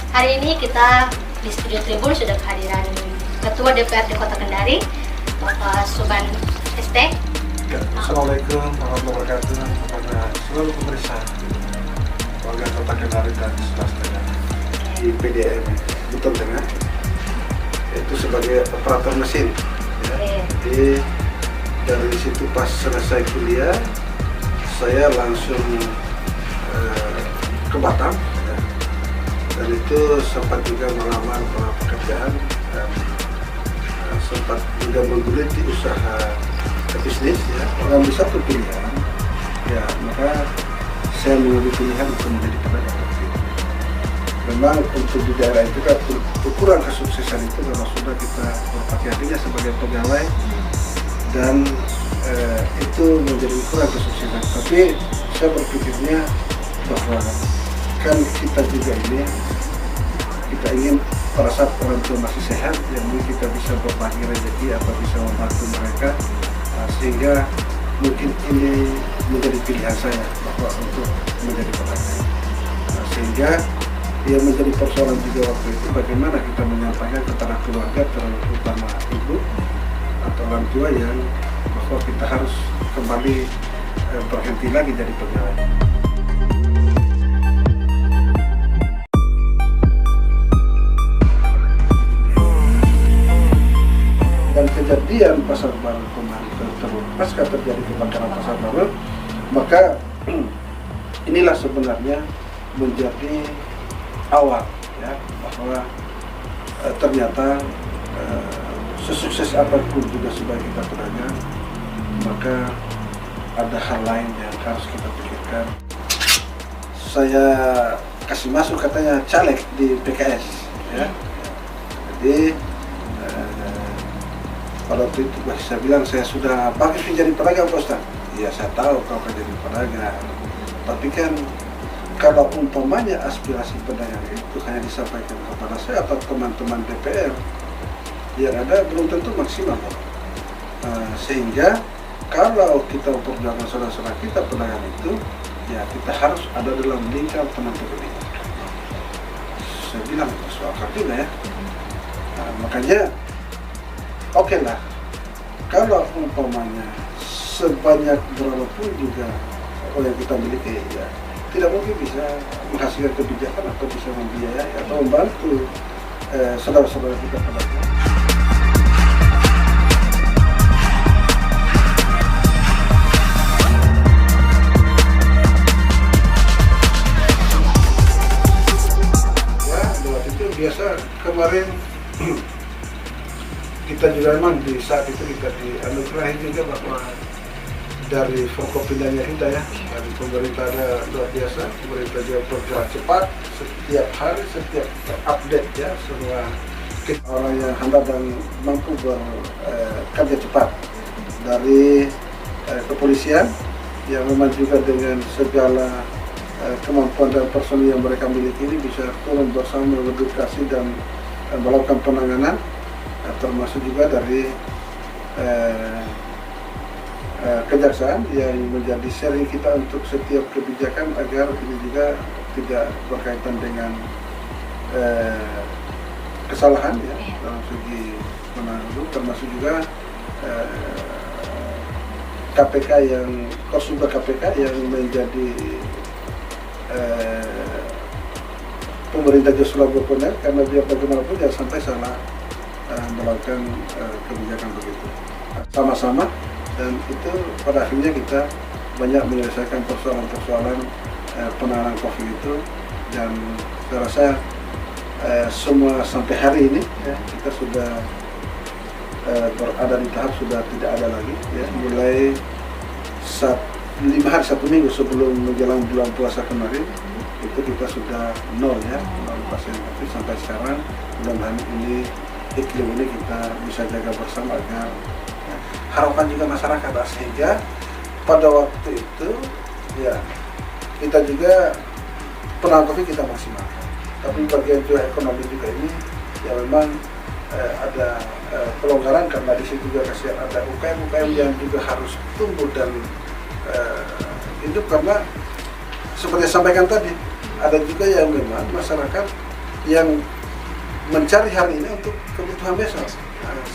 Hari ini kita di Studio Tribun sudah kehadiran Ketua DPRD Kota Kendari, Bapak Suban ST. Assalamualaikum warahmatullahi wabarakatuh kepada seluruh pemirsa warga Kota Kendari dan sekitarnya di PDM Buton Tengah, itu sebagai operator mesin. Ya. Jadi dari situ pas selesai kuliah, saya langsung ke Batam. Ya. Dan itu sempat juga melamar pekerjaan dan sempat juga menggeluti usaha bisnis, ya. Mengambil satu pilihan, ya, maka saya mengambil pilihan untuk menjadi pedagang kaki. Memang untuk di daerah itu kan ukuran kesuksesan itu kalau sudah kita berpakaian hatinya sebagai pegawai dan itu menjadi ukuran kesuksesan. Tapi saya berpikirnya bahwa kan kita juga ini kita ingin pada saat orang tua masih sehat, yang mungkin kita bisa berbagi rezeki atau bisa membantu mereka, sehingga mungkin ini menjadi pilihan saya bahwa untuk menjadi pedagang. Sehingga yang menjadi persoalan juga waktu itu bagaimana kita menyampaikan kepada keluarga, terutama ibu atau orang tua, yang bahwa kita harus kembali berhenti lagi jadi pegawai. Dan kejadian Pasar Baru kemarin, pasca terjadi kebakaran Pasar Baru, maka inilah sebenarnya menjadi awal, ya, bahwa ternyata sesukses apapun juga sebagai kita pedagang, maka ada hal lain yang harus kita pikirkan. Saya kasih masuk katanya caleg di PKS, ya. Jadi pada waktu itu saya bilang saya sudah bagus menjadi pedagang, Pak Ustaz. Iya, saya tahu kau akan jadi pedagang, tapi kan kalau umpamanya aspirasi pedagang itu hanya disampaikan kepada saya atau teman-teman DPR, yang ada belum tentu maksimal. Sehingga kalau kita memperjuangkan saudara-saudara kita pedagang itu, ya kita harus ada dalam lingkar teman-teman ini. Saya bilang soal juga, ya. Makanya oke lah, kalau umpamanya sebanyak berapapun juga yang kita miliki, ya tidak mungkin bisa menghasilkan kebijakan atau bisa membiayai atau membantu saudara-saudara kita pedagang. Ya, buat itu biasa kemarin kita juga memang di saat itu kita dianugerahi juga bahwa dari Forkopindanya kita, ya, dari pemerintah ada luar biasa, pemerintah juga bergerak cepat, setiap hari, setiap update, ya, semua orang yang handal dan mampu bekerja cepat. Dari kepolisian yang memang juga dengan segala kemampuan dan personil yang mereka miliki ini bisa turun bersama mengedukasi dan melakukan penanganan, termasuk juga dari kejaksaan yang menjadi sharing kita untuk setiap kebijakan agar ini juga tidak berkaitan dengan kesalahan, ya, dalam segi penanganan, termasuk juga KPK yang Korsuba KPK yang menjadi pemerintah Joshua Bokoner, karena biar bagaimanapun jangan sampai salah melakukan kebijakan begitu sama-sama, dan itu pada akhirnya kita banyak menyelesaikan persoalan-persoalan penanganan COVID itu. Dan saya rasa semua sampai hari ini, ya, kita sudah berada di tahap sudah tidak ada lagi, ya, mulai 5 hari 1 minggu sebelum menjelang bulan puasa kemarin itu kita sudah nol, ya, nol pasien. Tapi sampai sekarang mudah-mudahan ini iklim ini kita bisa jaga bersama agar harapan juga masyarakat, sehingga pada waktu itu, ya, kita juga penanganan COVID kita maksimalkan. Tapi bagian juga ekonomi juga ini, ya, memang ada pelonggaran, karena di situ juga kasihan ada UKM yang juga harus tumbuh dan hidup, karena seperti yang sampaikan tadi, ada juga yang memang masyarakat yang mencari hal ini untuk kebutuhan besok.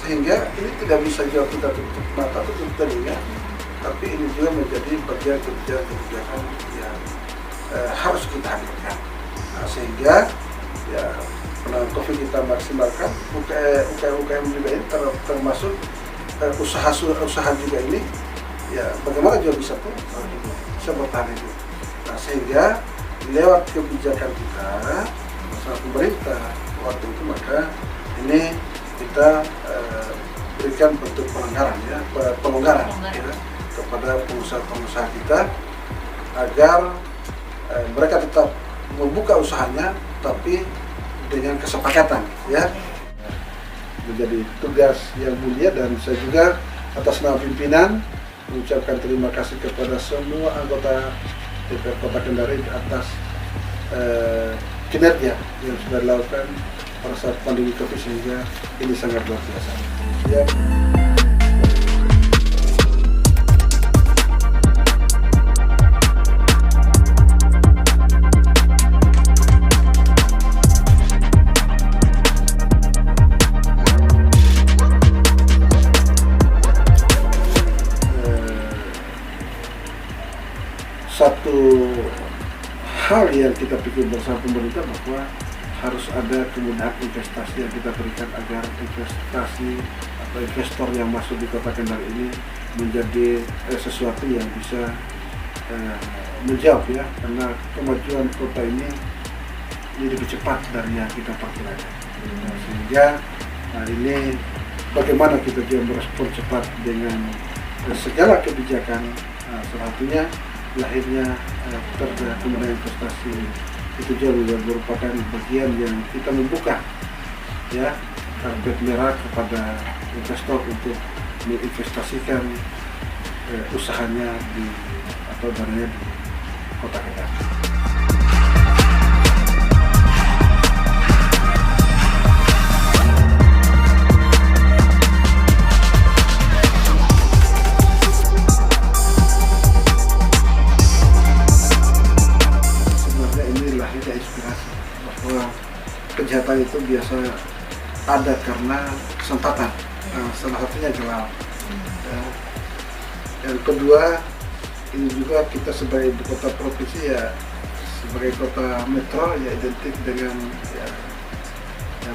Sehingga ini tidak bisa juga kita tutup mata, tutup telinga, tapi ini juga menjadi bagian kebijakan yang harus kita hadirkan. Sehingga ya penanganan COVID kita maksimalkan, UKM juga ini termasuk usaha juga ini, ya bagaimana juga bisa bertahan hidup. Sehingga lewat kebijakan kita bersama pemerintah waktu itu, maka ini kita berikan bentuk pelonggaran ya kepada pengusaha-pengusaha kita agar mereka tetap membuka usahanya, tapi dengan kesepakatan ya. Menjadi tugas yang mulia, dan saya juga atas nama pimpinan mengucapkan terima kasih kepada semua anggota DPR Kota Kendari atas kinerja yang sudah dilakukan pada saat pandemi COVID, sehingga ini sangat luar biasa ya. Satu hal yang kita pikir bersama pemerintah bahwa harus ada kemudahan investasi yang kita berikan agar investasi atau investor yang masuk di Kota Kendari ini menjadi sesuatu yang bisa menjawab ya, karena kemajuan kota ini lebih cepat dari yang kita perkirakan. Sehingga ini bagaimana kita juga merespon cepat dengan segala kebijakan, salah satunya lahirnya kemudahan investasi itu juga merupakan bagian yang kita membuka ya karpet merah kepada investor untuk menginvestasikan usahanya atau dananya di Kota Kendari. Kejahatan itu biasa ada karena kesempatan, salah satunya gelap. Yang kedua, ini juga kita sebagai ibu kota provinsi ya, sebagai kota metro ya identik dengan ya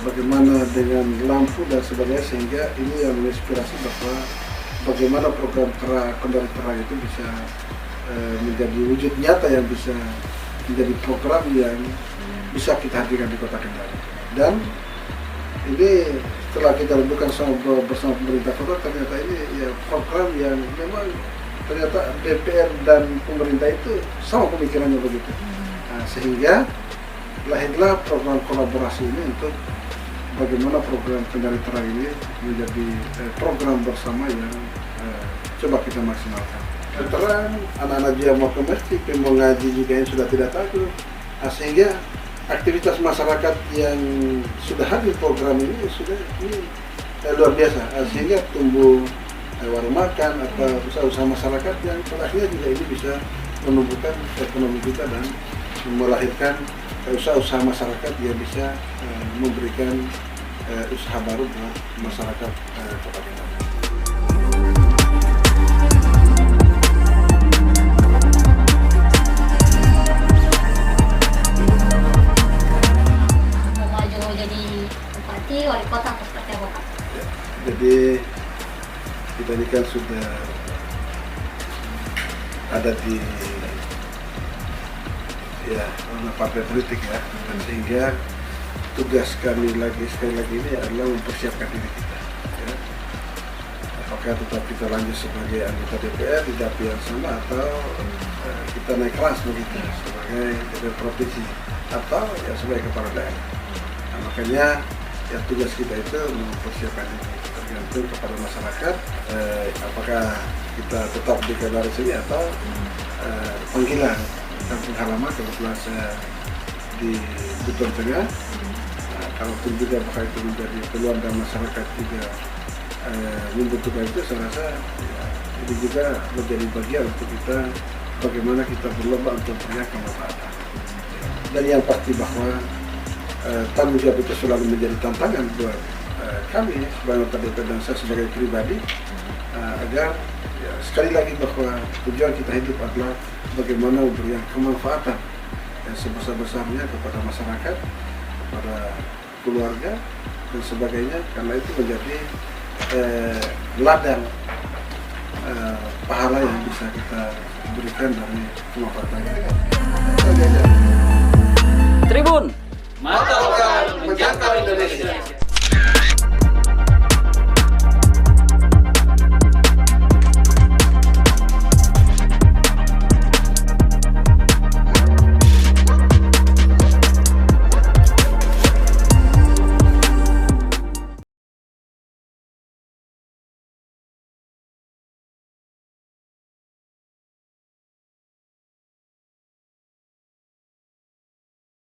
bagaimana dengan lampu dan sebagainya, sehingga ini yang menginspirasi bahwa bagaimana program Kendari Terang itu bisa menjadi wujud nyata, yang bisa menjadi program yang bisa kita hadirkan di Kota Kendari. Dan ini setelah kita lakukan bersama pemerintah kota, ternyata ini ya program yang memang ternyata DPR dan pemerintah itu sama pemikirannya begitu. Sehingga lahirlah program kolaborasi ini untuk bagaimana program Kendari Terang ini menjadi program bersama yang coba kita maksimalkan. Terang anak-anak juga mau ke masjid, mau ngaji juga yang sudah tidak takut. Sehingga aktivitas masyarakat yang sudah hadir program ini sudah luar biasa, sehingga tumbuh warung makan atau usaha-usaha masyarakat yang terakhirnya juga ini bisa menumbuhkan ekonomi kita dan melahirkan usaha-usaha masyarakat yang bisa memberikan usaha baru buat masyarakat Kota Kendari. Wali kota atau seperti apa Pak? Ya, jadi kita ini kan sudah ada di partai politik ya, dan sehingga tugas kami sekali lagi ini adalah mempersiapkan diri kita ya. Apakah tetap kita lanjut sebagai anggota DPR di dapil yang sama, atau kita naik kelas begitu sebagai DPR provinsi, atau ya sebagai kepala daerah. Makanya ya tugas kita itu mempersiapkan itu, tergantung kepada masyarakat apakah kita tetap di Kendari sini atau panggilan kampung halaman. Kebetulan saya di Buton Tengah, kalaupun juga apakah itu menjadi peluang dan masyarakat juga membutuhkan itu, saya rasa ya, ini juga menjadi bagian untuk kita bagaimana kita berlomba untuk memperlihatkan kemanfaatan. Dan yang pasti bahwa tanggung jawab itu selalu menjadi tantangan buat kami sebagai anggota DPR dan saya sebagai pribadi, agar ya, sekali lagi bahwa tujuan kita hidup adalah bagaimana memberikan kemanfaatan yang sebesar-besarnya kepada masyarakat, kepada keluarga dan sebagainya, karena itu menjadi ladang pahala yang bisa kita berikan dari kemanfaatan. Tribun Mata lokal menjangkau Indonesia.